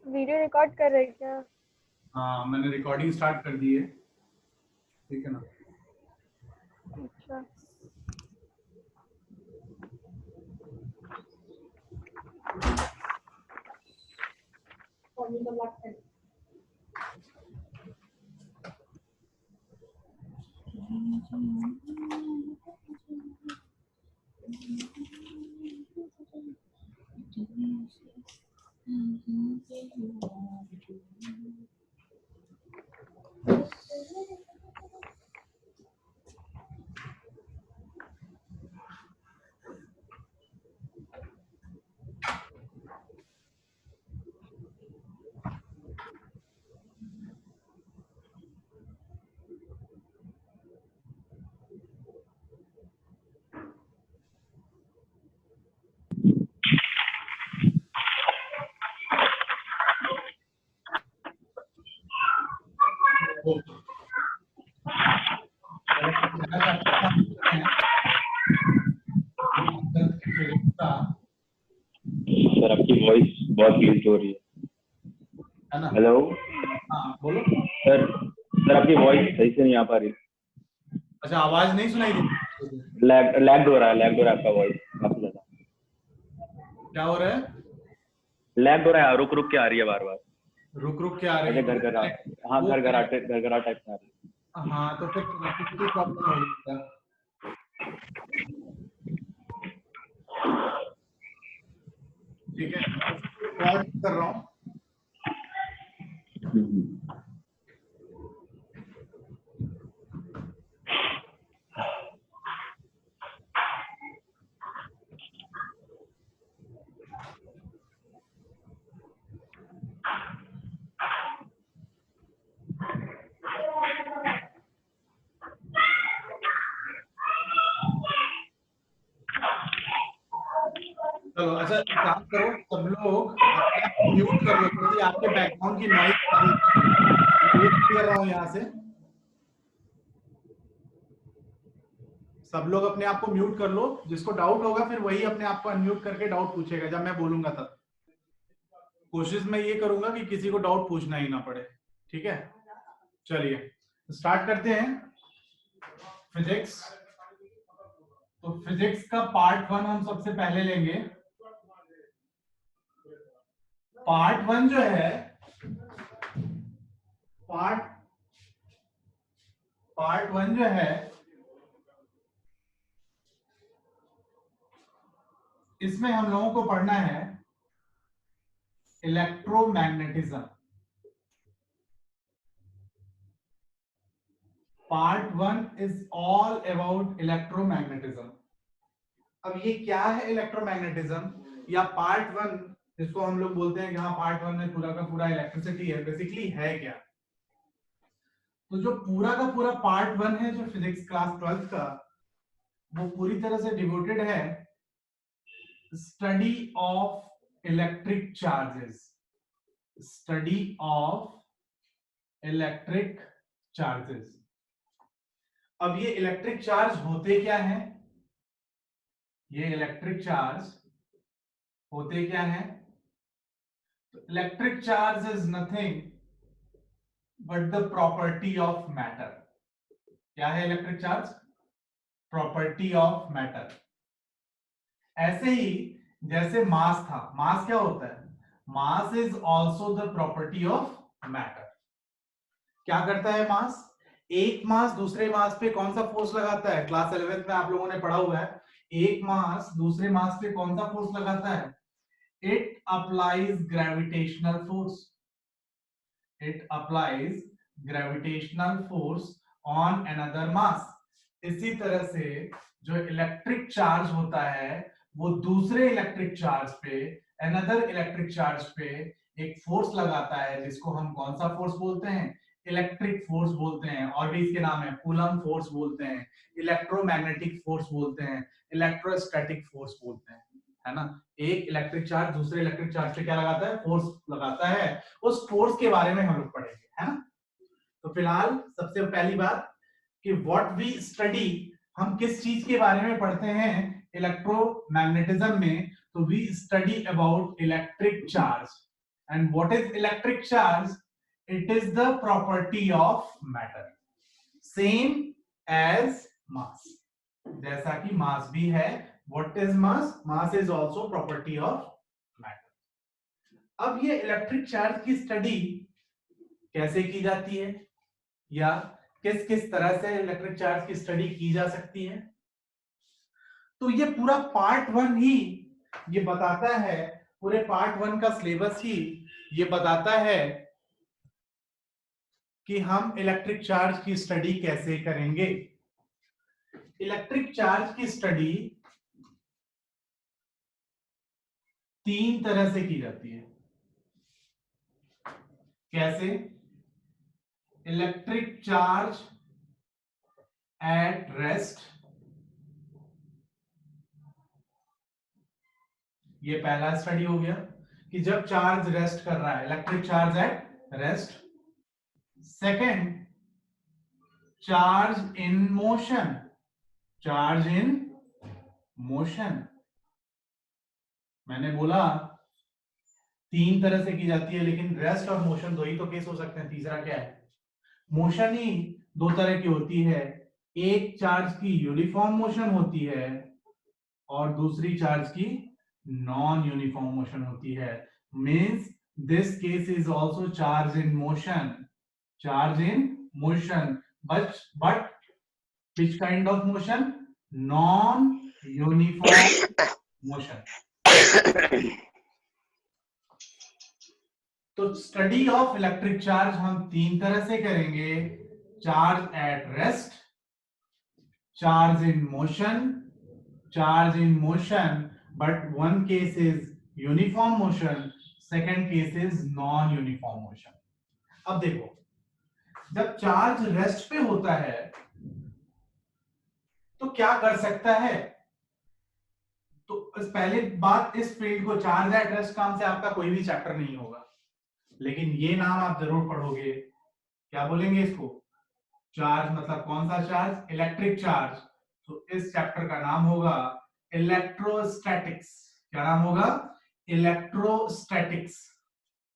Video record कर रहे क्या? हाँ, मैंने रिकॉर्डिंग स्टार्ट कर दी है, ठीक है ना। अच्छा, सर आपकी वॉइस बहुत लीक हो रही है ना। हेलो हाँ बोलो। सर आपकी वॉइस सही से नहीं आ पा रही। अच्छा, आवाज नहीं सुनाई दी? लैग हो रहा है आपका वॉइस काफी ज्यादा। क्या हो रहा है? लैग हो रहा है, रुक रुक के आ रही है बार बार। रुक रुक के आ रही ऐसे है? हाँ वो घर टाइप में आ रही है। हाँ, तो फिर कनेक्टिविटी प्रॉब्लम हो रही है। ठीक है, रिकॉर्ड कर रहा हूँ। चलो, अच्छा एक काम करो, सब लोग अपने आप को म्यूट कर लो, क्योंकि आपके बैकग्राउंड की नॉइज आ रही है। म्यूट कर रहा हूँ यहाँ से। सब लोग अपने आप को म्यूट कर लो। जिसको डाउट होगा फिर वही अपने आप को अनम्यूट करके डाउट पूछेगा जब मैं बोलूंगा तब। कोशिश मैं ये करूंगा कि किसी को डाउट पूछना ही ना पड़े। ठीक है, चलिए स्टार्ट करते हैं। फिजिक्स, तो फिजिक्स का पार्ट 1 हम सबसे पहले लेंगे। पार्ट 1 जो है, पार्ट 1 जो है, इसमें हम लोगों को पढ़ना है electromagnetism. Part 1 is all about electromagnetism. अब ये क्या है इलेक्ट्रोमैग्नेटिज्म, या पार्ट 1 जिसको हम लोग बोलते हैं कि हाँ पार्ट 1 में पूरा का पूरा इलेक्ट्रिसिटी है, बेसिकली है क्या? तो जो पूरा का पूरा पार्ट 1 है, जो फिजिक्स क्लास 12th का, वो पूरी तरह से डिवोटेड है study of electric charges. Study of electric charges. अब ये इलेक्ट्रिक चार्ज होते क्या हैं? ये इलेक्ट्रिक चार्ज होते क्या हैं? Electric charge is nothing but the property of matter. क्या है electric charge? Property of matter. ऐसे ही जैसे मास था, मास क्या होता है? Mass is also the property of matter. क्या करता है मास? एक मास दूसरे मास पे कौन सा फोर्स लगाता है? क्लास 11th में आप लोगों ने पढ़ा हुआ है, एक मास दूसरे मास पे कौन सा फोर्स लगाता है? It applies gravitational force. It applies gravitational force on another mass. इसी तरह से जो इलेक्ट्रिक चार्ज होता है वो दूसरे इलेक्ट्रिक चार्ज पे, अनदर इलेक्ट्रिक चार्ज पे एक फोर्स लगाता है, जिसको हम कौन सा फोर्स बोलते हैं? इलेक्ट्रिक फोर्स बोलते हैं। और भी इसके नाम है, कूलम फोर्स बोलते हैं, इलेक्ट्रोमैग्नेटिक फोर्स बोलते हैं, इलेक्ट्रोस्टैटिक फोर्स बोलते हैं, है ना। एक इलेक्ट्रिक चार्ज दूसरे इलेक्ट्रिक चार्ज पे क्या लगाता है? फोर्स लगाता है। उस फोर्स के बारे में हम लोग पढ़ेंगे, है ना। तो फिलहाल सबसे पहली बात कि व्हाट वी स्टडी, हम किस चीज के बारे में पढ़ते हैं इलेक्ट्रोमैग्नेटिज्म में? तो we study about electric charge. And what is electric charge? It is the property of matter, same as mass. जैसा कि mass भी है. What is mass? Mass is also property of matter. अब ये इलेक्ट्रिक चार्ज की study कैसे की जाती है, या किस किस तरह से इलेक्ट्रिक चार्ज की स्टडी की जा सकती है, तो ये पूरा पार्ट 1 ही ये बताता है, पूरे पार्ट 1 का सिलेबस ही ये बताता है कि हम इलेक्ट्रिक चार्ज की स्टडी कैसे करेंगे. इलेक्ट्रिक चार्ज की स्टडी 3 तरह से की जाती है. कैसे? इलेक्ट्रिक चार्ज एट रेस्ट, ये पहला स्टडी हो गया कि जब चार्ज रेस्ट कर रहा है, electric charge at rest. Second, charge in motion, charge in motion. मैंने बोला 3 तरह से की जाती है, लेकिन रेस्ट और मोशन दो ही तो केस हो सकते हैं. तीसरा क्या है? मोशन ही 2 तरह की होती है. एक चार्ज की यूनिफॉर्म मोशन होती है और दूसरी चार्ज की नॉन यूनिफॉर्म मोशन होती है. Means this case is also charge in motion, charge in motion, but which kind of motion? Non uniform motion. तो स्टडी ऑफ इलेक्ट्रिक चार्ज हम 3 तरह से करेंगे. Charge at rest, charge in motion, but one case is uniform motion, second case is non uniform motion. अब देखो, जब charge rest पे होता है तो क्या कर सकता है? तो पहले बात, इस फील्ड को चार्ज एट रेस्ट काम से आपका कोई भी चैप्टर नहीं होगा, लेकिन ये नाम आप जरूर पढ़ोगे. क्या बोलेंगे इसको? चार्ज मतलब कौन सा चार्ज? Electric charge. तो इस चैप्टर का नाम होगा इलेक्ट्रोस्टैटिक्स. क्या नाम होगा? इलेक्ट्रोस्टैटिक्स.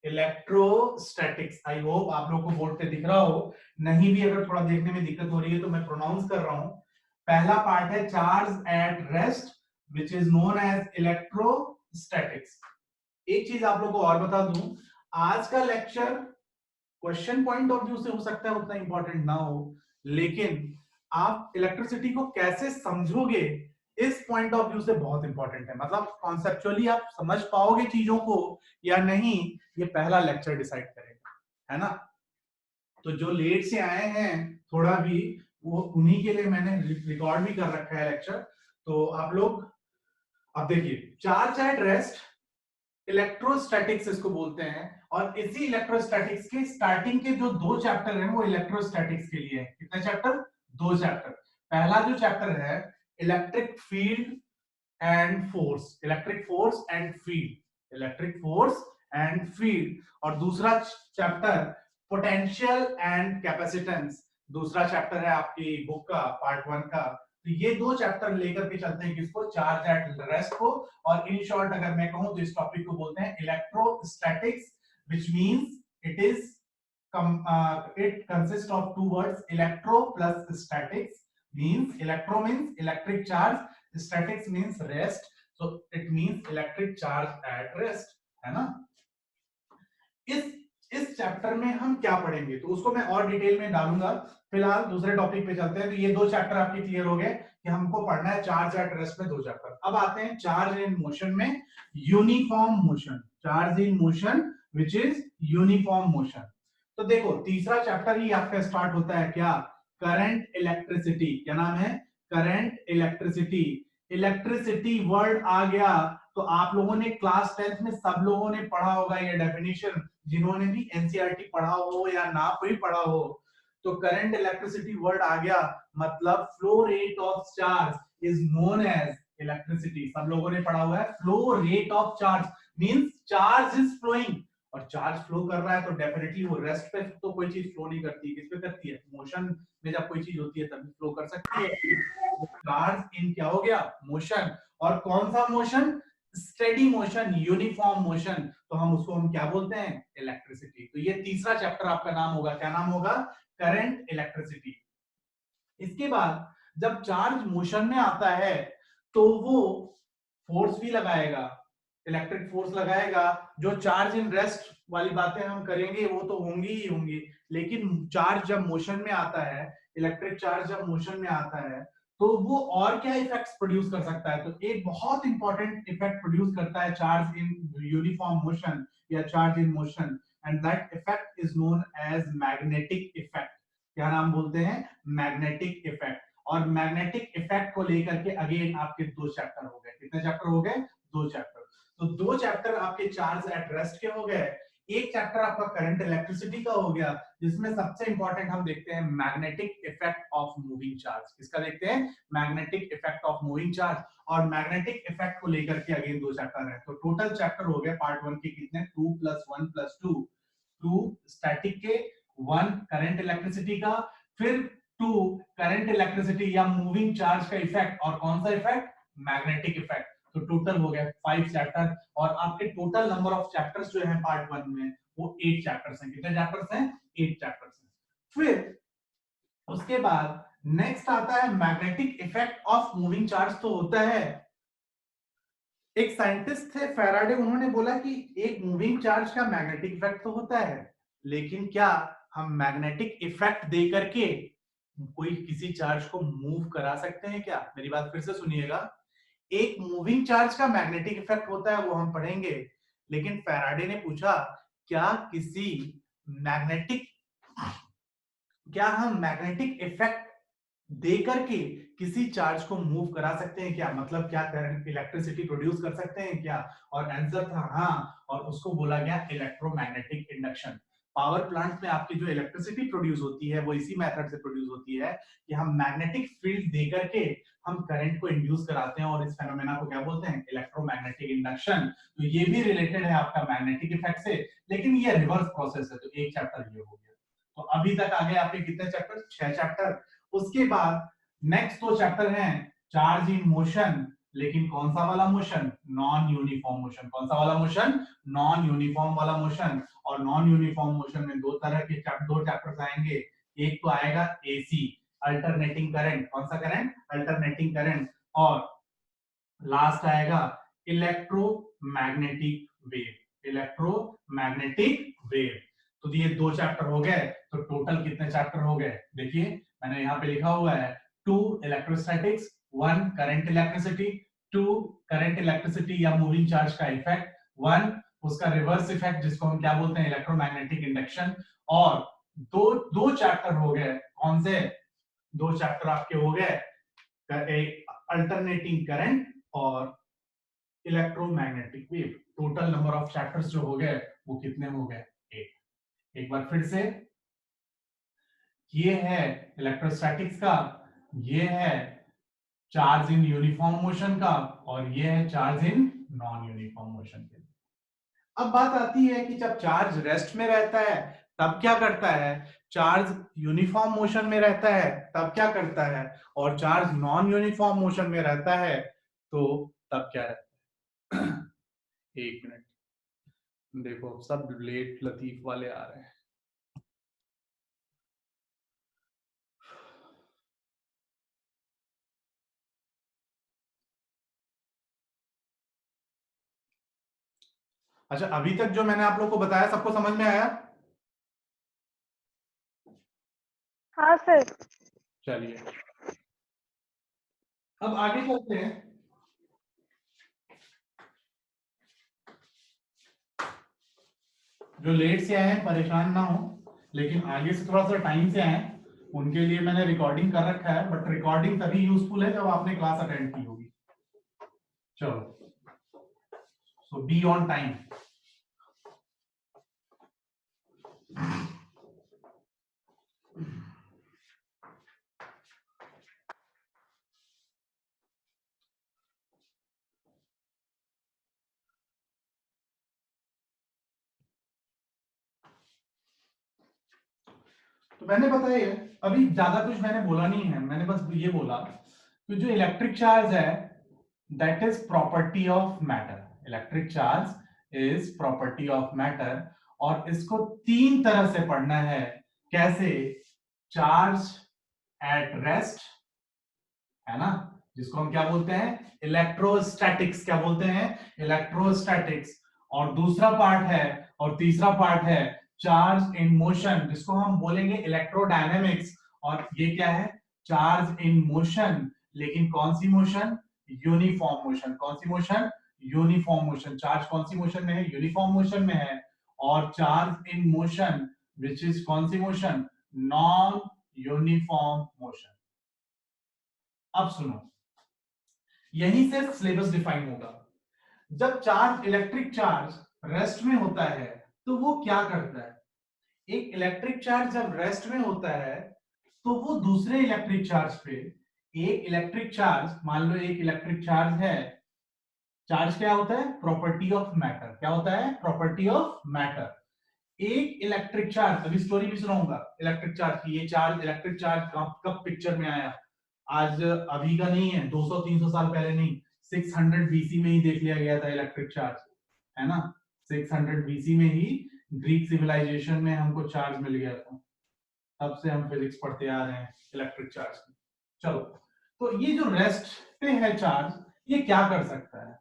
इलेक्ट्रोस्टैटिक्स. आई होप आप लोग को बोर्ड पे दिख रहा हो. नहीं भी अगर थोड़ा देखने में दिक्कत हो रही है तो मैं प्रोनाउंस कर रहा हूं. पहला पार्ट है charge at rest, which is known as electrostatics. एक चीज आप लोग को और बता दूं, आज का lecture question point of view से हो सकता है उतना इंपॉर्टेंट ना हो, लेकिन आप इलेक्ट्रिसिटी को कैसे समझोगे इस पॉइंट ऑफ व्यू से बहुत इंपॉर्टेंट है. मतलब कॉन्सेप्चुअली आप समझ पाओगे चीजों को या नहीं, ये पहला लेक्चर डिसाइड करेगा, है ना. तो जो लेट से आए हैं थोड़ा भी, वो उन्हीं के लिए मैंने रिकॉर्ड भी कर रखा है लेक्चर. तो आप लोग अब देखिए, चार्ज एट रेस्ट इलेक्ट्रोस्टैटिक्स इसको बोलते हैं, और इसी इलेक्ट्रोस्टैटिक्स के स्टार्टिंग के जो 2 चैप्टर हैं वो इलेक्ट्रोस्टैटिक्स के लिए है. कितने चैप्टर? 2 चैप्टर. पहला जो चैप्टर है electric field and force, electric force and field, electric force and field, और दूसरा चैप्टर पोटेंशियल एंड कैपेसिटेंस. दूसरा चैप्टर है आपकी बुक का पार्ट 1 का. तो ये 2 चैप्टर लेकर के चलते हैं किसको? चार्ज एट रेस्ट को. और इन शॉर्ट अगर मैं कहूं तो इस टॉपिक को बोलते हैं electrostatics, which means it consists of 2 words. Electro plus statics means, electro means electric charge, statics means rest, so it means electric charge at rest, है ना. इस चैप्टर में हम क्या पढ़ेंगे तो उसको मैं और डिटेल में डालूंगा. फिलहाल दूसरे टॉपिक पे चलते हैं. तो ये 2 चैप्टर आपके क्लियर हो गए कि हमको पढ़ना है चार्ज एट रेस्ट में 2 चैप्टर. अब आते हैं चार्ज इन मोशन में, uniform motion. Charge in motion which is uniform motion. तो देखो, तीसरा चैप्टर ही आपका स्टार्ट होता है क्या? Current electricity. क्या नाम है? Current electricity. इलेक्ट्रिसिटी वर्ड आ गया तो आप लोगों ने क्लास 10th में सब लोगों ने पढ़ा होगा ये डेफिनेशन, जिन्होंने भी एनसीईआरटी पढ़ा हो या ना कोई पढ़ा हो. तो करंट इलेक्ट्रिसिटी वर्ड आ गया, मतलब flow rate of charge is known as electricity. सब लोगों ने पढ़ा हुआ है. Flow rate of charge means charge is flowing, और चार्ज फ्लो कर रहा है तो डेफिनेटली वो रेस्ट पे तो कोई चीज फ्लो नहीं करती. किस पे करती है? मोशन में. जब कोई चीज होती है तभी फ्लो कर सकती है. चार्ज इन क्या हो गया? मोशन. और कौन सा motion? Steady motion, uniform motion, तो हम क्या बोलते हैं? इलेक्ट्रिसिटी। तो ये तीसरा चैप्टर आपका नाम होगा, क्या नाम होगा? Current electricity. इसके बाद जब चार्ज मोशन में आता है तो वो फोर्स भी लगाएगा, इलेक्ट्रिक फोर्स लगाएगा। जो चार्ज इन रेस्ट वाली बातें हम करेंगे वो तो होंगी ही होंगी, लेकिन चार्ज जब मोशन में आता है, इलेक्ट्रिक चार्ज जब मोशन में आता है तो वो और क्या इफेक्ट्स प्रोड्यूस कर सकता है? तो एक बहुत इंपॉर्टेंट इफेक्ट प्रोड्यूस करता है चार्ज इन यूनिफॉर्म मोशन या charge in motion, and that effect is known as magnetic effect. क्या नाम बोलते हैं? Magnetic effect. और मैग्नेटिक इफेक्ट को लेकर के अगेन आपके 2 चैप्टर हो गए। कितने चैप्टर हो गए? 2 चैप्टर। तो 2 चैप्टर आपके चार्ज एट रेस्ट के हो गए। एक चैप्टर आपका करंट इलेक्ट्रिसिटी का हो गया, जिसमें सबसे इंपॉर्टेंट हम देखते हैं magnetic effect of moving charge. किसका देखते हैं? Magnetic effect of moving charge. और मैग्नेटिक इफेक्ट को लेकर के अगेन 2 चैप्टर है। तो टोटल चैप्टर हो गए पार्ट 1 के कितने? 2 + 1 + 2। 2 स्टैटिक के, 1 करंट इलेक्ट्रिसिटी का, फिर 2 करंट इलेक्ट्रिसिटी या मूविंग चार्ज का इफेक्ट, और कौन सा इफेक्ट? Magnetic effect. तो टोटल हो गए 5 चैप्टर, और आपके टोटल नंबर ऑफ चैप्टर्स जो है पार्ट 1 में वो 8 चैप्टर्स हैं। कितने चैप्टर्स हैं? 8 चैप्टर्स हैं। फिर उसके बाद नेक्स्ट आता है magnetic effect of moving charge. तो होता है, एक साइंटिस्ट थे फैराडे, उन्होंने बोला कि एक मूविंग चार्ज का मैग्नेटिक इफेक्ट तो होता है, लेकिन क्या हम मैग्नेटिक इफेक्ट दे करके कोई किसी चार्ज को मूव करा सकते हैं क्या? मेरी बात फिर से सुनिएगा। एक मूविंग चार्ज का मैग्नेटिक इफेक्ट होता है, वो हम पढ़ेंगे, लेकिन फैराडे ने पूछा क्या किसी मैग्नेटिक क्या हम मैग्नेटिक इफेक्ट दे करके किसी चार्ज को मूव करा सकते हैं क्या? मतलब क्या करंट इलेक्ट्रिसिटी प्रोड्यूस कर सकते हैं क्या? और आंसर था हाँ, और उसको बोला गया इलेक्ट्रोमैग्नेटिक इंडक्शन। पावर प्लांट में आपकी जो इलेक्ट्रिसिटी प्रोड्यूस होती है वो इसी मेथड से प्रोड्यूस होती है कि हम मैग्नेटिक फील्ड दे करके हम करंट को इंड्यूस कराते हैं, और इस फेनोमेना को क्या बोलते हैं? Electromagnetic induction. तो ये भी रिलेटेड है आपका मैग्नेटिक इफेक्ट से, लेकिन ये रिवर्स प्रोसेस है। तो एक चैप्टर ये हो गया। तो अभी तक आ गए आपके कितने चैप्टर? 6 चैप्टर। उसके बाद नेक्स्ट 2 चैप्टर हैं चार्ज इन मोशन, लेकिन कौन सा वाला मोशन? Non uniform motion. कौन सा वाला मोशन? नॉन यूनिफॉर्म वाला मोशन। और नॉन यूनिफॉर्म मोशन में 2 तरह के 2 चैप्टर्स आएंगे। एक तो आएगा एसी, अल्टरनेटिंग करंट। कौन सा करंट? Alternating current. और लास्ट आएगा इलेक्ट्रोमैग्नेटिक वेव। Electromagnetic wave. तो ये 2 चैप्टर हो गए। तो टोटल कितने चैप्टर हो गए? देखिए मैंने यहाँ पे लिखा हुआ है 2 electrostatics, 1 current electricity, 2 current electricity या मूविंग चार्ज का इफेक्ट, 1 उसका रिवर्स इफेक्ट जिसको हम क्या बोलते हैं? Electromagnetic induction. और दो चैप्टर हो गए। कौन से 2 चैप्टर आपके हो गए? अल्टरनेटिंग करंट और electromagnetic wave. Total number of chapters जो हो गए वो कितने हो गए? 8। एक बार फिर से, ये है इलेक्ट्रोस्टैटिक्स का, ये है चार्ज इन यूनिफॉर्म मोशन का, और ये है charge in non uniform motion के। अब बात आती है कि जब चार्ज रेस्ट में रहता है तब क्या करता है, चार्ज यूनिफॉर्म मोशन में रहता है तब क्या करता है, और चार्ज नॉन यूनिफॉर्म मोशन में रहता है तो तब क्या रहता है? एक मिनट, देखो सब लेट लतीफ वाले आ रहे हैं। अच्छा, अभी तक जो मैंने आप लोग को बताया सबको समझ में आया? हाँ सर। चलिए अब आगे चलते हैं। जो लेट से आए हैं परेशान ना हो, लेकिन आगे से थोड़ा सा टाइम से आए उनके लिए मैंने रिकॉर्डिंग कर रखा है, बट रिकॉर्डिंग तभी यूजफुल है जब आपने क्लास अटेंड की होगी। चलो, सो बी ऑन टाइम। तो मैंने बताया अभी ज्यादा कुछ मैंने बोला नहीं है, मैंने बस ये बोला कि जो इलेक्ट्रिक चार्ज है that is property of matter. Electric charge is property of matter, और इसको तीन तरह से पढ़ना है। कैसे? चार्ज एट रेस्ट, है ना, जिसको हम क्या बोलते हैं? इलेक्ट्रोस्टैटिक्स। क्या बोलते हैं? इलेक्ट्रोस्टैटिक्स। और दूसरा पार्ट है, और तीसरा पार्ट है चार्ज इन मोशन, जिसको हम बोलेंगे इलेक्ट्रोडायनेमिक्स। और ये क्या है? Charge in motion. लेकिन कौन सी मोशन? Uniform motion. कौन सी मोशन? Uniform motion. चार्ज कौन सी मोशन में है? यूनिफॉर्म मोशन में है। और charge in motion which is कौन सी मोशन? Non uniform motion. अब सुनो, यहीं से सिलेबस डिफाइन होगा। जब चार्ज, इलेक्ट्रिक चार्ज रेस्ट में होता है तो वो क्या करता है? एक इलेक्ट्रिक चार्ज जब रेस्ट में होता है तो वो दूसरे इलेक्ट्रिक चार्ज पे, एक इलेक्ट्रिक चार्ज, मान लो एक इलेक्ट्रिक चार्ज है, चार्ज क्या होता है? Property of matter. क्या होता है? Property of matter. एक इलेक्ट्रिक चार्ज, अभी स्टोरी भी सुनाऊंगा इलेक्ट्रिक चार्ज की। ये चार्ज, इलेक्ट्रिक चार्ज कब पिक्चर में आया? आज अभी का नहीं है, 200-300 साल पहले नहीं, 600 बीसी में ही देख लिया गया था इलेक्ट्रिक चार्ज, है ना। 600 बीसी में ही ग्रीक सिविलाइजेशन में हमको चार्ज मिल गया था, तब से हम फिजिक्स पढ़ते आ रहे हैं इलेक्ट्रिक चार्ज की। चलो, तो ये जो रेस्ट पे है चार्ज, ये क्या कर सकता है?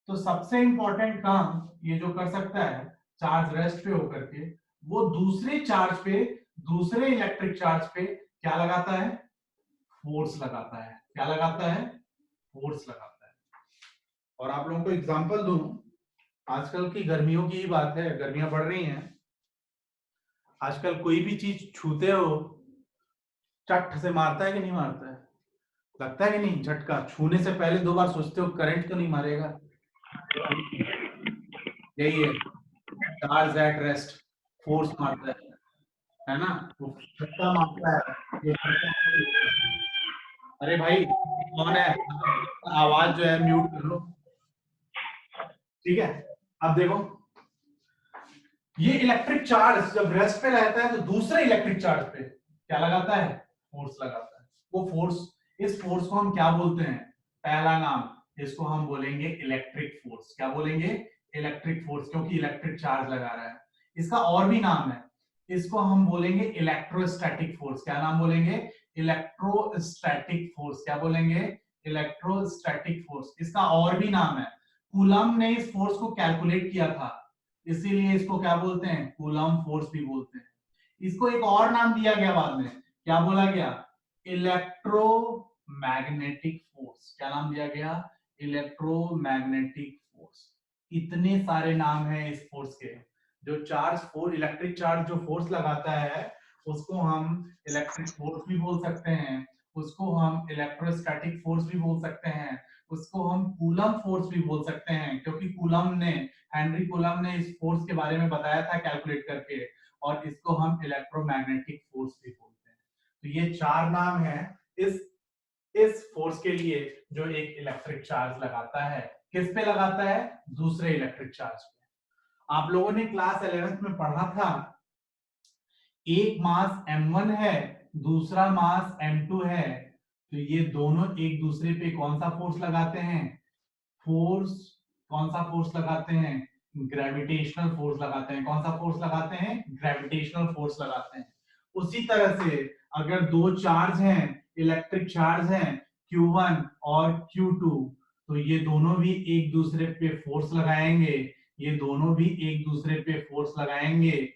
तो सबसे इंपॉर्टेंट काम ये जो कर सकता है, चार्ज रेस्ट पे होकर के वो दूसरे चार्ज पे, दूसरे इलेक्ट्रिक चार्ज पे क्या लगाता है? फोर्स लगाता है। क्या लगाता है? फोर्स लगाता है। और आप लोगों को एग्जांपल दूं, आजकल की गर्मियों की ही बात है, गर्मियां बढ़ रही हैं, आजकल कोई भी चीज छूते हो चट से मारता है कि नहीं मारता है? लगता है कि नहीं झटका? छूने से पहले 2 बार सोचते हो करंट तो नहीं मारेगा? यही है चार्ज एट रेस्ट, फोर्स मारता है ना, वो झटका मारता है। अरे भाई कौन है? आवाज जो है म्यूट कर लो, ठीक है। अब देखो, ये इलेक्ट्रिक चार्ज जब रेस्ट पे रहता है तो दूसरे इलेक्ट्रिक चार्ज पे क्या लगाता है? फोर्स लगाता है। वो फोर्स, इस फोर्स को हम क्या बोलते हैं? पहला नाम, इसको हम बोलेंगे इलेक्ट्रिक फोर्स। क्या बोलेंगे? इलेक्ट्रिक फोर्स, क्योंकि इलेक्ट्रिक चार्ज लगा रहा है। इसका और भी नाम है, इसको हम बोलेंगे इलेक्ट्रोस्टैटिक फोर्स। क्या नाम बोलेंगे? Electrostatic force. क्या बोलेंगे? Electrostatic force. इसका और भी नाम है, कूलम ने इस फोर्स को कैलकुलेट किया था, इसीलिए इसको क्या बोलते हैं? कूलम फोर्स भी बोलते हैं। इसको एक और नाम दिया गया बाद में, क्या बोला गया? Electromagnetic force. क्या नाम दिया गया? Electromagnetic force. इतने सारे नाम हैं इस फोर्स के। जो चार्ज, फोर्स, इलेक्ट्रिक चार्ज जो फोर्स लगाता है उसको हम इलेक्ट्रिक फोर्स भी बोल सकते हैं, उसको हम इलेक्ट्रोस्टैटिक फोर्स भी बोल सकते हैं, उसको हम कूलम फोर्स भी बोल सकते हैं, क्योंकि कूलम ने, हेनरी कूलम ने इस फोर्स के बारे में बताया था कैलकुलेट करके। और इसको हम इलेक्ट्रोमैग्नेटिक फोर्स भी बोलते हैं। तो ये 4 नाम है इस फोर्स के लिए जो एक इलेक्ट्रिक चार्ज लगाता है। किस पे लगाता है? दूसरे इलेक्ट्रिक चार्ज पे। आप लोगों ने क्लास 11th में पढ़ा था, एक मास m1 है, दूसरा मास m2 है, तो ये दोनों एक दूसरे पे कौन सा फोर्स लगाते हैं? फोर्स, कौन सा फोर्स लगाते हैं? ग्रेविटेशनल फोर्स लगाते हैं। कौन सा फोर्स लगाते हैं? ग्रेविटेशनल फोर्स लगाते हैं। उसी तरह से अगर दो चार्ज हैं, इलेक्ट्रिक चार्ज हैं, Q1 और Q2, तो ये दोनों भी एक दूसरे पे फोर्स लगाएंगे, ये दोनों भी एक दूसरे पे फोर्स लगाएंगे।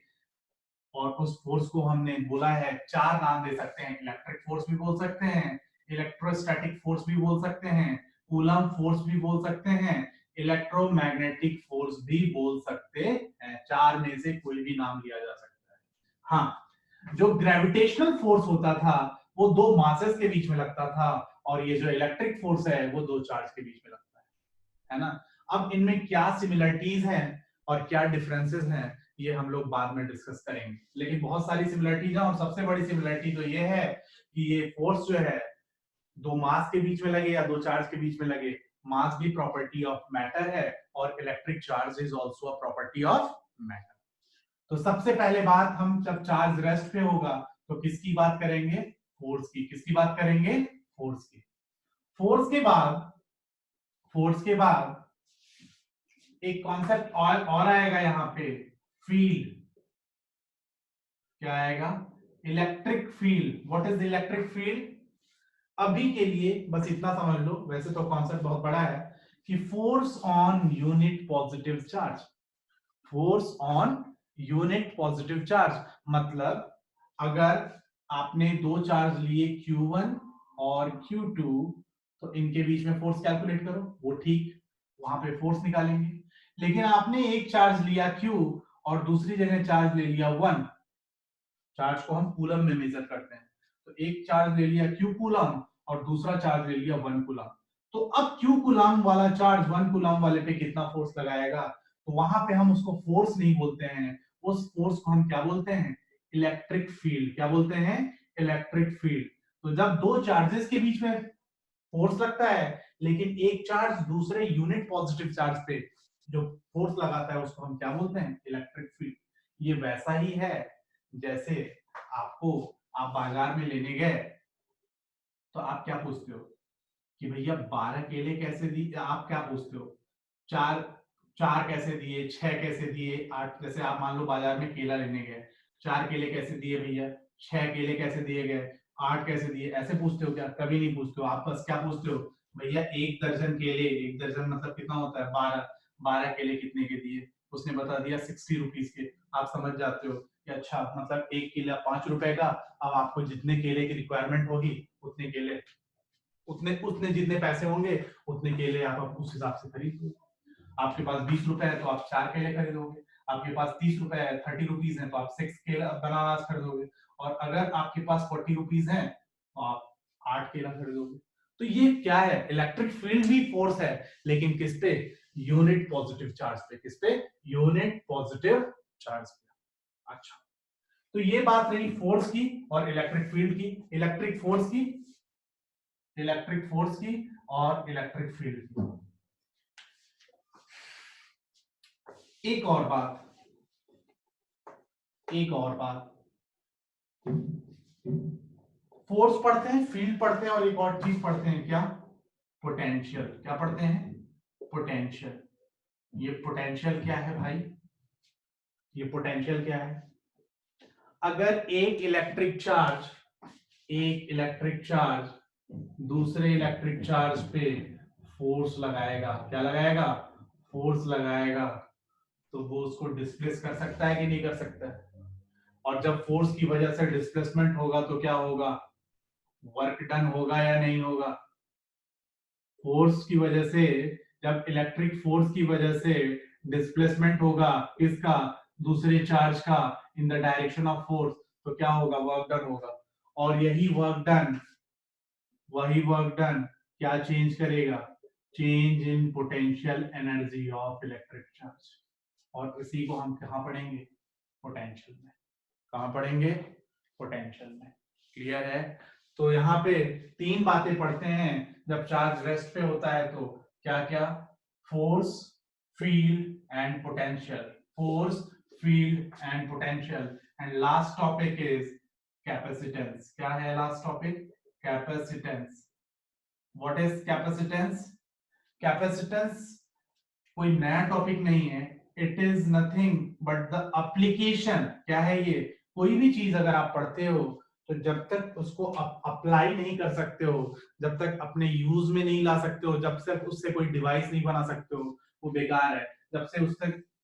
और उस फोर्स को हमने बोला है, 4 नाम दे सकते हैं, इलेक्ट्रिक फोर्स भी बोल सकते हैं, इलेक्ट्रोस्टैटिक फोर्स भी बोल सकते हैं, कूलम फोर्स भी बोल सकते हैं, इलेक्ट्रोमैग्नेटिक फोर्स भी बोल सकते हैं। 4 में से कोई भी नाम लिया जा सकता है। हाँ, जो ग्रेविटेशनल फोर्स होता था वो 2 मासेस के बीच में लगता था, और ये जो इलेक्ट्रिक फोर्स है वो 2 चार्ज के बीच में लगता है ना। अब इनमें क्या सिमिलरिटीज हैं और क्या डिफरेंसेस हैं, ये हम लोग बाद में डिस्कस करेंगे। लेकिन बहुत सारी सिमिलरिटीज हैं, और सबसे बड़ी सिमिलरिटी तो ये है कि ये फोर्स जो है 2 मास के बीच में लगे या 2 चार्ज के बीच में लगे, मास भी प्रॉपर्टी ऑफ मैटर है, और electric charge is also a property of matter. तो सबसे पहले बात, हम जब चार्ज रेस्ट पे होगा तो किसकी बात करेंगे? फोर्स की। किसकी बात करेंगे? फोर्स की। फोर्स के बाद एक कॉन्सेप्ट और आएगा यहाँ पे, फील्ड। क्या आएगा? Electric field. What is electric field? अभी के लिए बस इतना समझ लो, वैसे तो कॉन्सेप्ट बहुत बड़ा है, कि force on unit positive charge. Force on unit positive charge मतलब अगर आपने दो चार्ज लिए Q1 और Q2, तो इनके बीच में फोर्स कैलकुलेट करो, वो ठीक, वहां पे फोर्स निकालेंगे। लेकिन आपने एक चार्ज लिया Q और दूसरी जगह चार्ज ले लिया 1, चार्ज को हम कूलम में मेजर करते हैं, तो एक चार्ज ले लिया Q कूलम और दूसरा चार्ज ले लिया 1 कूलम। तो अब Q कूलम वाला चार्ज 1 कूलम वाले पे कितना फोर्स लगाएगा? तो वहां पे हम उसको फोर्स नहीं बोलते हैं, उस फोर्स को हम क्या बोलते हैं? Electric field. क्या बोलते हैं? Electric field. तो जब दो चार्जेस के बीच में फोर्स लगता है, लेकिन एक चार्ज दूसरे यूनिट पॉजिटिव चार्ज पे जो फोर्स लगाता है, उसको हम क्या बोलते हैं? Electric field. ये वैसा ही है जैसे आपको, आप बाजार में लेने गए तो आप क्या पूछते हो कि भैया 12 केले कैसे दिए? आप क्या पूछते हो? चार चार कैसे दिए, 6 कैसे दिए, 8? जैसे आप मान लो बाजार में केला लेने गए, 4 केले कैसे दिए भैया, 6 केले कैसे दिए गए, 8 कैसे दिए? ऐसे पूछते हो क्या? कभी नहीं पूछते हो। आप बस क्या पूछते हो? भैया 1 दर्जन केले, 1 दर्जन मतलब कितना होता है? 12। 12 केले कितने के दिए? उसने बता दिया 60 रुपीज के। आप समझ जाते हो कि अच्छा, मतलब एक केला 5 रुपए का। अब आपको जितने केले की रिक्वायरमेंट होगी, उतने केले, उतने उतने जितने पैसे होंगे, उतने केले आप उस हिसाब से खरीद लो। आपके पास 20 रुपए है तो आप 4 केले खरीदोगे। आपके पास 30 रुपए है, 30 रुपीज है, तो आप 6 केला बनाना खरीदोगे। और अगर आपके पास 40 रुपीज है तो आप 8 केला खरीदोगे। तो ये क्या है? इलेक्ट्रिक फील्ड भी फोर्स है, लेकिन किस पे? यूनिट पॉजिटिव चार्ज पे। किस पे? यूनिट पॉजिटिव चार्ज पे। अच्छा, तो ये बात रही फोर्स की और इलेक्ट्रिक फील्ड की, इलेक्ट्रिक फोर्स की, इलेक्ट्रिक फोर्स की और इलेक्ट्रिक फील्ड की। एक और बात, एक और बात, फोर्स पढ़ते हैं, फील्ड पढ़ते हैं, और एक और चीज पढ़ते हैं, क्या? पोटेंशियल। क्या पढ़ते हैं? पोटेंशियल। ये पोटेंशियल क्या है भाई? ये पोटेंशियल क्या है? अगर एक इलेक्ट्रिक चार्ज, एक इलेक्ट्रिक चार्ज दूसरे इलेक्ट्रिक चार्ज पे फोर्स लगाएगा, क्या लगाएगा? फोर्स लगाएगा, तो वो उसको डिस्प्लेस कर सकता है कि नहीं कर सकता है? और जब फोर्स की वजह से डिस्प्लेसमेंट होगा तो क्या होगा? वर्क डन होगा या नहीं होगा? फोर्स की वजह से, जब इलेक्ट्रिक फोर्स की वजह से डिस्प्लेसमेंट होगा किसका? दूसरे चार्ज का, in the direction of force, तो क्या होगा? वर्क डन होगा। और यही वर्क डन, वही वर्क डन क्या चेंज करेगा? Change in potential energy of electric charge. और इसी को हम कहां पढ़ेंगे? पोटेंशियल में। कहां पढ़ेंगे? पोटेंशियल में। क्लियर है? तो यहाँ पे तीन बातें पढ़ते हैं जब चार्ज रेस्ट पे होता है, तो क्या क्या? Force, field and potential. Force, field and potential. And last topic is capacitance. क्या है last topic? Capacitance. What is capacitance? Capacitance कोई नया टॉपिक नहीं है, it is nothing but the application. क्या है ये? कोई भी चीज अगर आप पढ़ते हो, तो जब तक उसको अप्लाई नहीं कर सकते हो, जब तक अपने यूज में नहीं ला सकते हो, जब तक उससे कोई डिवाइस नहीं बना सकते हो, वो बेकार है। जब से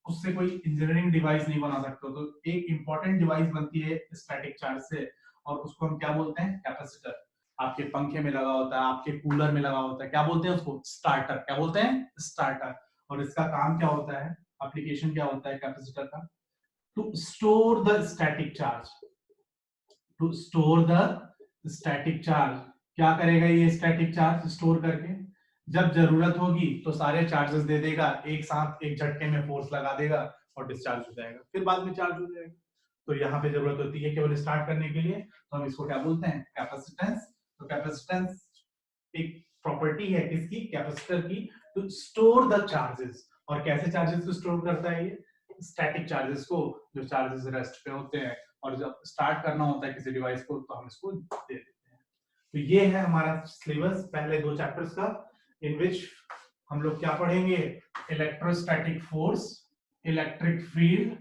उससे कोई इंजीनियरिंग डिवाइस नहीं बना सकते हो, तो एक इंपॉर्टेंट डिवाइस बनती है स्टैटिक चार्ज से, और उसको हम क्या बोलते हैं? कैपेसिटर। आपके पंखे में लगा होता है, आपके कूलर में लगा होता है, क्या बोलते हैं उसको? स्टार्टर। क्या बोलते हैं? स्टार्टर। और इसका काम क्या होता है? एप्लीकेशन क्या होता है कैपेसिटर का? To store the static charge. To store the static charge. क्या करेगा ये स्टैटिक चार्ज? स्टोर करके जब जरूरत होगी तो सारे चार्जेस दे देगा, एक साथ एक झटके में फोर्स लगा देगा और डिस्चार्ज हो जाएगा, फिर बाद में चार्ज हो जाएगा। तो यहाँ पे जरूरत होती है केवल स्टार्ट करने के लिए, तो हम इसको क्या बोलते हैं? कैपेसिटेंस। तो कैपेसिटेंस एक प्रॉपर्टी है किसकी? कैपेसिटर की, टू स्टोर द चार्जेस। और कैसे चार्जेस को स्टोर करता है ये? स्टैटिक चार्जेस को, जो चार्जेस रेस्ट पे होते हैं, और जब स्टार्ट करना होता है किसी डिवाइस को, तो हम इसको दे देते हैं। तो ये है हमारा सिलेबस पहले दो चैप्टर्स का, इन विच हम लोग क्या पढ़ेंगे? Electrostatic force, electric field,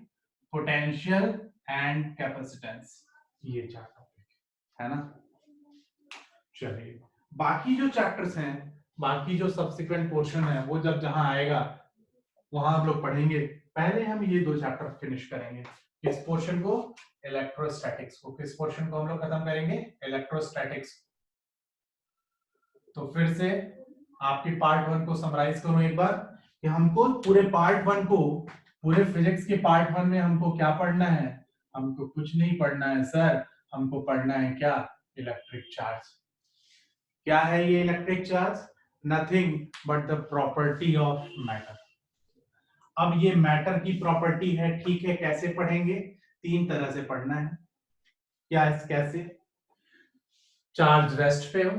potential and capacitance, ये 4 टॉपिक है ना। चलिए बाकी जो चैप्टर्स हैं, बाकी जो सब्सिक्वेंट पोर्शन है, वो जब जहां आएगा वहां हम लोग पढ़ेंगे। पहले हम ये 2 चैप्टर फिनिश करेंगे। किस पोर्शन को? इलेक्ट्रोस्टैटिक्स को। किस पोर्शन को हम लोग खत्म करेंगे? इलेक्ट्रोस्टैटिक्स। तो फिर से आपकी पार्ट 1 को समराइज करूं एक बार कि हमको पूरे पार्ट 1 को, पूरे फिजिक्स के पार्ट 1 में हमको क्या पढ़ना है? हमको कुछ नहीं पढ़ना है सर, हमको पढ़ना है क्या? Electric charge. क्या है ये electric charge? Nothing but the property of matter. अब ये मैटर की प्रॉपर्टी है, ठीक है। कैसे पढ़ेंगे? 3 तरह से पढ़ना है। क्या है कैसे? चार्ज रेस्ट पे हो,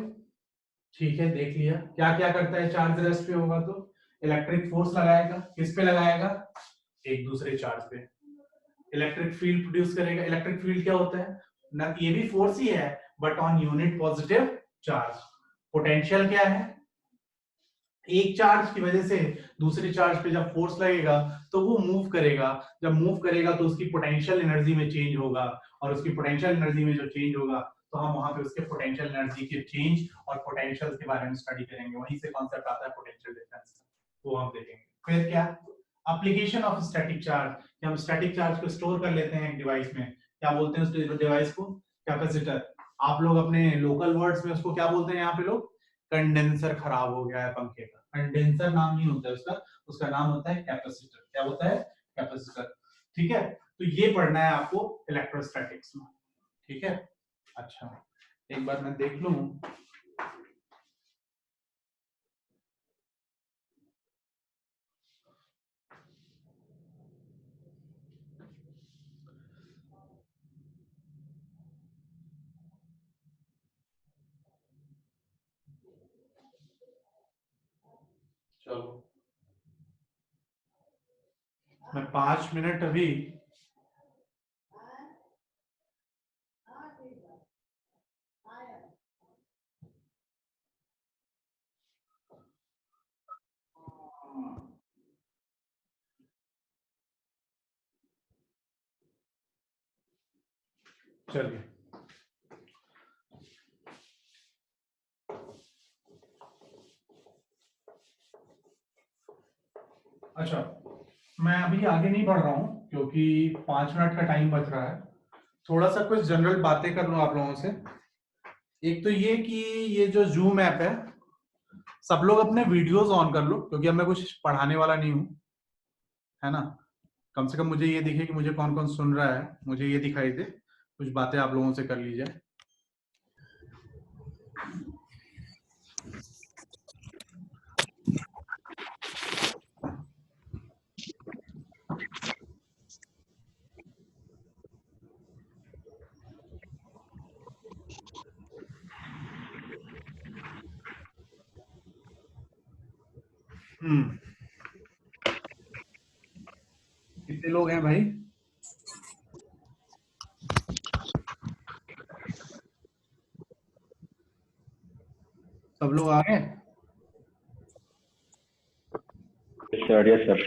ठीक है, देख लिया। क्या क्या करता है चार्ज रेस्ट पे होगा तो? इलेक्ट्रिक फोर्स लगाएगा। किस पे लगाएगा? एक दूसरे चार्ज पे। इलेक्ट्रिक फील्ड प्रोड्यूस करेगा। इलेक्ट्रिक फील्ड क्या होता है? ना ये भी फोर्स ही है but on unit positive charge. Potential क्या है? एक चार्ज की वजह से दूसरे चार्ज पे जब फोर्स लगेगा तो वो मूव करेगा। जब मूव करेगा तो उसकी पोटेंशियल एनर्जी में चेंज होगा, और उसकी पोटेंशियल एनर्जी में जो चेंज होगा तो हम वहां पे उसके पोटेंशियल एनर्जी के चेंज और पोटेंशियल के बारे में स्टडी करेंगे। वहीं से कॉन्सेप्ट आता है पोटेंशियल डिफरेंस का, वो हम देखेंगे। फिर क्या? एप्लीकेशन ऑफ स्टैटिक चार्ज, कि हम स्टैटिक चार्ज को स्टोर कर लेते हैं एक डिवाइस में। क्या बोलते हैं उस डिवाइस को? कैपेसिटर। आप लोग अपने लोकल वर्ड्स में उसको क्या बोलते हैं? यहाँ पे लोग कंडेंसर खराब हो गया है पंखे का, कंडेंसर नाम नहीं होता है उसका, उसका नाम होता है कैपेसिटर। क्या होता है? कैपेसिटर। ठीक है, तो ये पढ़ना है आपको इलेक्ट्रोस्टैटिक्स में। ठीक है, अच्छा एक बार मैं देख लूं। चलो मैं 5 मिनट अभी चलिए अच्छा, मैं अभी आगे नहीं बढ़ रहा हूँ क्योंकि 5 मिनट का टाइम बच रहा है। थोड़ा सा कुछ जनरल बातें कर लूं आप लोगों से। एक तो ये कि ये जो जूम ऐप है, सब लोग अपने वीडियोस ऑन कर लो क्योंकि अब मैं कुछ पढ़ाने वाला नहीं हूँ, है ना। कम से कम मुझे ये दिखे कि मुझे कौन कौन सुन रहा है, मुझे ये दिखाई दे। कुछ बातें आप लोगों से कर ली जाए। कितने लोग हैं भाई? सब लोग आ गए? Sir yes sir.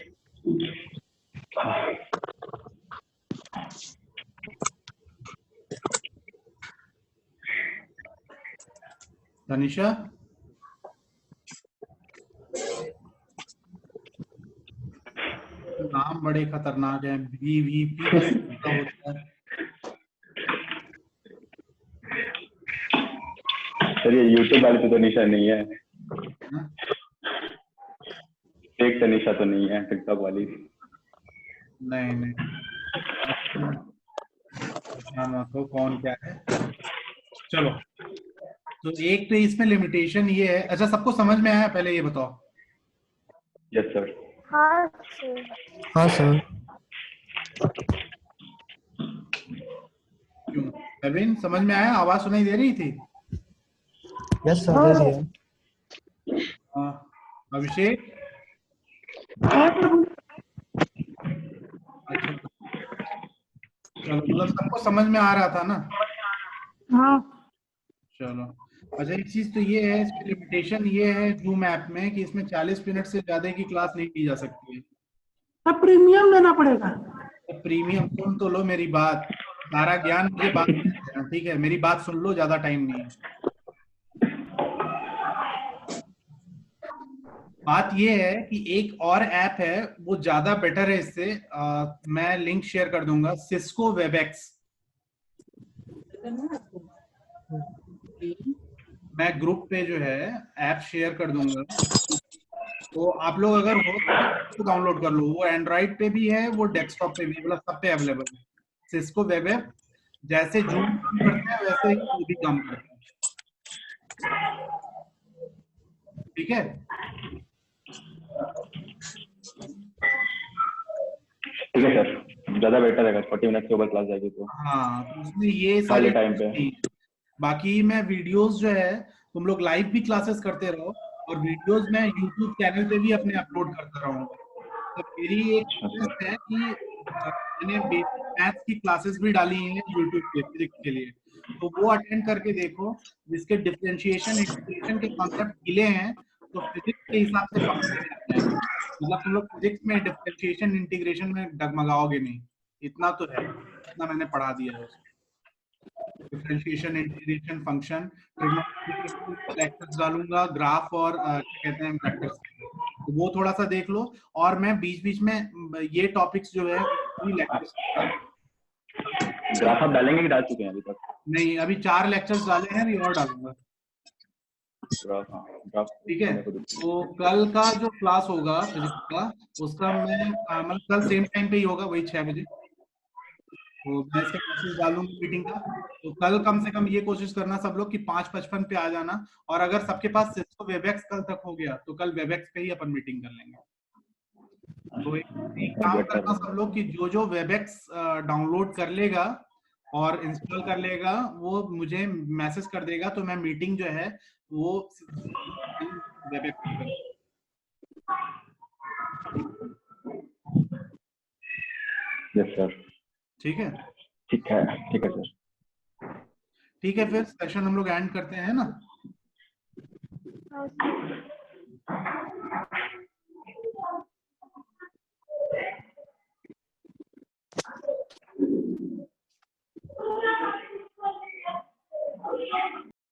तनिषा, नाम बड़े खतरनाक है, बीवीपी का होता है। सर ये यूट्यूब वाली तो तनिषा नहीं है, हाँ? एक तनिषा तो नहीं है टिकटॉक वाली। नहीं नहीं, मत हो कौन क्या है। चलो, तो एक तो इसमें लिमिटेशन ये है। अच्छा, सबको समझ में आया? पहले ये बताओ। Yes sir. हाँ सर। हाँ सर। क्यों नवीन, समझ में आया? आवाज सुनाई दे रही थी? यस सर, दे दिया। हाँ, अभिषेक। अच्छा, चलो, मतलब सबको समझ में आ रहा था ना? हाँ। चलो, अच्छा, एक चीज तो ये है, इसकी लिमिटेशन ये है जूम ऐप में कि इसमें 40 मिनट से ज्यादा की क्लास नहीं की जा सकती है। तब प्रीमियम लेना पड़ेगा। तो प्रीमियम, सुन तो लो मेरी बात, सारा ज्ञान मुझे बात में देना, ठीक है? मेरी बात सुन लो, ज्यादा टाइम नहीं है। बात ये है कि एक और ऐप है, वो ज्यादा बेटर है इससे। मैं लिंक शेयर कर दूंगा, सिस्को वेबएक्स। मैं ग्रुप पे जो है ऐप शेयर कर दूंगा, तो आप लोग अगर हो तो डाउनलोड कर लो। वो एंड्रॉइड पे भी है, वो डेस्कटॉप पे भी, मतलब सब पे अवेलेबल है। सिस्को वेब ऐप, जैसे जूम काम करता है वैसे ही वो भी काम करता है, ठीक है? ठीक है सर, ज्यादा बेटर है, 40 मिनट के ऊपर क्लास जाएगी तो हाँ, तो उसमें ये खाली सारी टाइम पे। नहीं है। बाकी मैं वीडियोस जो है, तुम लोग लाइव भी क्लासेस करते रहो, और वीडियोस मैं यूट्यूब चैनल पे भी अपने अपलोड करता रहूंगा। तो मेरी एक अच्छा रिक्वेस्ट सर। है कि मैंने बेसिक मैथ्स की क्लासेस भी डाली हैं यूट्यूब पे फिजिक्स के लिए, तो वो अटेंड करके देखो। जिसके डिफरेंशिएशन इंटीग्रेशन के कॉन्सेप्ट मिले हैं, तो फिजिक्स के हिसाब से पकड़ में आ जाएगा। मतलब तुम लोग फिजिक्स में डिफरेंशिएशन इंटीग्रेशन में डगमगाओगे नहीं, इतना तो है, इतना मैंने पढ़ा दिया है। डिफरेंशिएशन, इंटीग्रेशन, फंक्शन, ट्रिग्नोमेट्री के लेक्चर्स डालूंगा, ग्राफ और क्या कहते हैं वेक्टर्स, तो वो थोड़ा सा देख लो। और मैं बीच बीच में ये टॉपिक्स जो है भी लेक्चर्स डालूंगा। ग्राफ आप डालेंगे कि डाल चुके हैं अभी तक? नहीं, अभी 4 लेक्चर्स डाले हैं, अभी और डालूंगा, ग्राफ, हाँ ग्राफ ठीक है? मेरे को तो कल का जो क्लास होगा फिजिक्स का, उसका मैं मतलब कल सेम टाइम पे ही होगा, वही 6 बजे। तो मैं इसका मैसेज डालूंगा मीटिंग का। तो कल कम से कम ये कोशिश करना सब लोग कि 5:55 पे आ जाना। और अगर सबके पास सिस्को वेबएक्स कल तक हो गया, तो कल वेबएक्स पे ही अपन मीटिंग कर लेंगे। तो एक काम बेटर करना है। सब लोग कि जो जो वेबएक्स डाउनलोड कर लेगा और इंस्टॉल कर लेगा, वो मुझे मैसेज कर देगा, तो मैं मीटिंग जो है वो वेबएक्स पे कर। Yes sir. ठीक है? ठीक है, ठीक है सर। ठीक है, फिर सेशन हम लोग एंड करते हैं ना। हाँ सर।